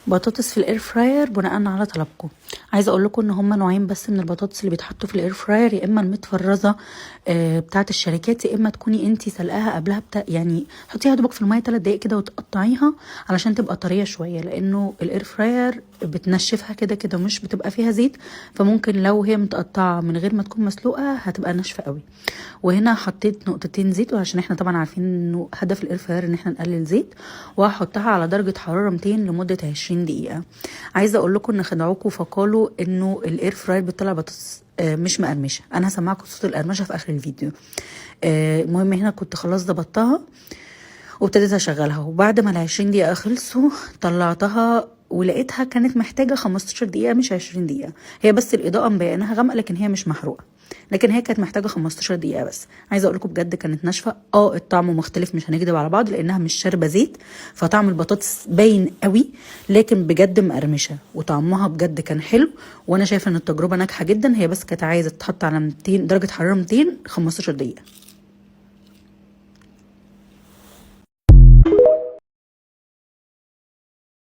بطاطس في الاير فراير بناء على طلبكم. عايزه اقول لكم ان هما نوعين بس من البطاطس اللي بيتحطوا في الاير فراير، يا اما المتفرزه بتاعه الشركات، يا اما تكوني انتي سلقاها قبلها يعني حطيها دوبك في الميه 3 دقايق كده وتقطعيها علشان تبقى طريه شويه، لانه الاير فراير بتنشفها كده كده، مش بتبقى فيها زيت، فممكن لو هي متقطعه من غير ما تكون مسلوقه هتبقى ناشفه قوي. وهنا حطيت نقطتين زيت، وعشان احنا طبعا عارفين انه هدف الاير فراير ان احنا نقلل زيت، وهحطها على درجه حراره 200 لمده 20 دقيقه. عايزه اقول لكم ان خدعوكم فقالوا انه الاير فراير بتطلع بطاطس مش مقرمشه. انا هسمعكم صوت القرمشه في اخر الفيديو. المهم هنا كنت خلاص ضبطتها وابتديت اشغلها، وبعد ما ال20 دقيقه خلصوا طلعتها ولقيتها كانت محتاجه 15 دقيقه مش 20 دقيقه. هي بس الاضاءه مبيناها غامقه لكن هي مش محروقه، لكن هي كانت محتاجه 15 دقيقه بس. عايزه اقول لكم بجد كانت ناشفه. الطعم مختلف، مش هنكدب على بعض، لانها مش شاربه زيت، فطعم البطاطس باين قوي، لكن بجد مقرمشه وطعمها بجد كان حلو. وانا شايفه ان التجربه ناجحه جدا. هي بس كانت عايزه تتحط على 200 درجه حراره 200 15 دقيقه.